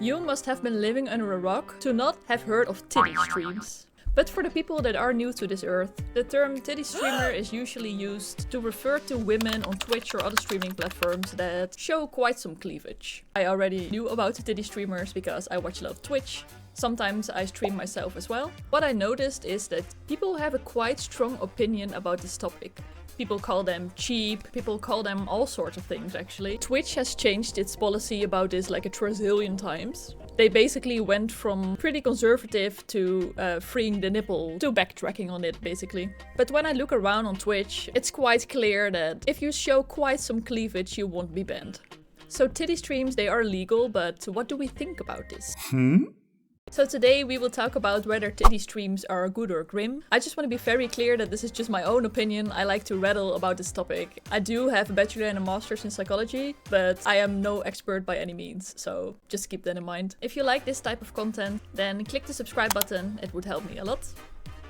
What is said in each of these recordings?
You must have been living under a rock to not have heard of titty streams. But for the people that are new to this earth, the term titty streamer is usually used to refer to women on Twitch or other streaming platforms that show quite some cleavage. I already knew about the titty streamers because I watch a lot of Twitch. Sometimes I stream myself as well. What I noticed is that people have a quite strong opinion about this topic. People call them cheap, people call them all sorts of things actually. Twitch has changed its policy about this like a trillion times. They basically went from pretty conservative to freeing the nipple to backtracking on it basically. But when I look around on Twitch, it's quite clear that if you show quite some cleavage, you won't be banned. So titty streams, they are legal, but what do we think about this? So today we will talk about whether titty streams are good or grim. I just want to be very clear that this is just my own opinion. I like to rattle about this topic. I do have a bachelor and a master's in psychology, but I am no expert by any means, so just keep that in mind. If you like this type of content, then click the subscribe button. It would help me a lot.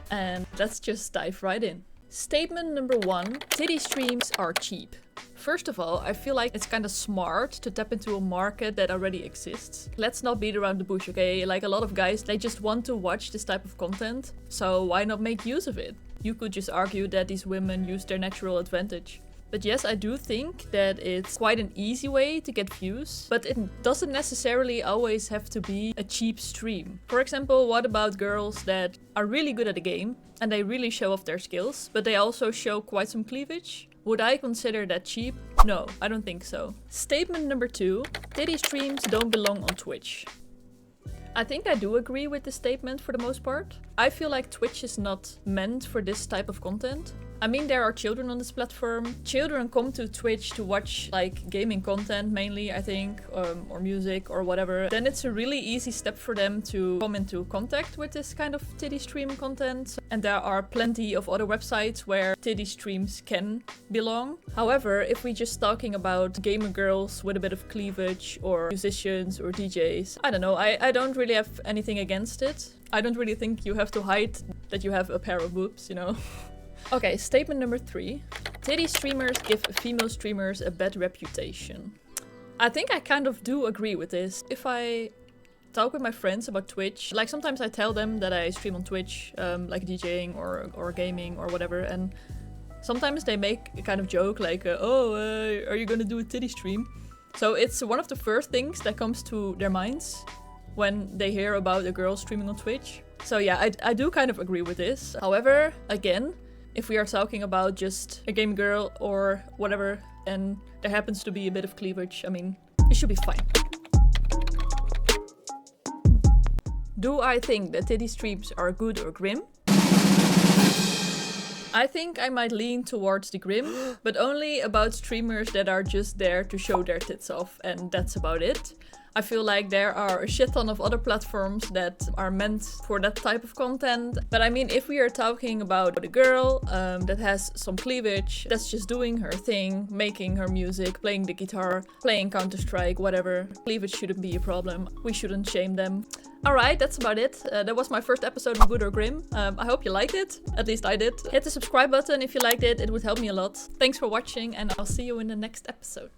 And let's just dive right in. Statement number 1, titty streams are cheap. First of all, I feel like it's kind of smart to tap into a market that already exists. Let's not beat around the bush, okay? Like a lot of guys, they just want to watch this type of content, so why not make use of it? You could just argue that these women use their natural advantage. But yes, I do think that it's quite an easy way to get views, but it doesn't necessarily always have to be a cheap stream. For example, what about girls that are really good at a game and they really show off their skills, but they also show quite some cleavage? Would I consider that cheap? No, I don't think so. Statement number 2, titty streams don't belong on Twitch. I think I do agree with this statement for the most part. I feel like Twitch is not meant for this type of content. I mean, there are children on this platform. Children come to Twitch to watch like gaming content mainly, I think, or music or whatever. Then it's a really easy step for them to come into contact with this kind of titty stream content. And there are plenty of other websites where titty streams can belong. However, if we're just talking about gamer girls with a bit of cleavage or musicians or DJs, I don't know, I don't really have anything against it. I don't really think you have to hide that you have a pair of boobs, you know. Okay, statement number 3. Titty streamers give female streamers a bad reputation. I think I kind of do agree with this. If I talk with my friends about Twitch, like sometimes I tell them that I stream on Twitch, like DJing or gaming or whatever, and sometimes they make a kind of joke like, are you gonna do a titty stream? So it's one of the first things that comes to their minds when they hear about a girl streaming on Twitch. So yeah, I do kind of agree with this. However, again, if we are talking about just a game girl or whatever, and there happens to be a bit of cleavage, I mean, it should be fine. Do I think that titty streams are good or grim? I think I might lean towards the grim, but only about streamers that are just there to show their tits off, and that's about it. I feel like there are a shit ton of other platforms that are meant for that type of content. But I mean, if we are talking about a girl that has some cleavage, that's just doing her thing, making her music, playing the guitar, playing Counter-Strike, whatever, cleavage shouldn't be a problem. We shouldn't shame them. Alright, that's about it. That was my first episode of Good or Grim. I hope you liked it. At least I did. Hit the subscribe button if you liked it. It would help me a lot. Thanks for watching and I'll see you in the next episode.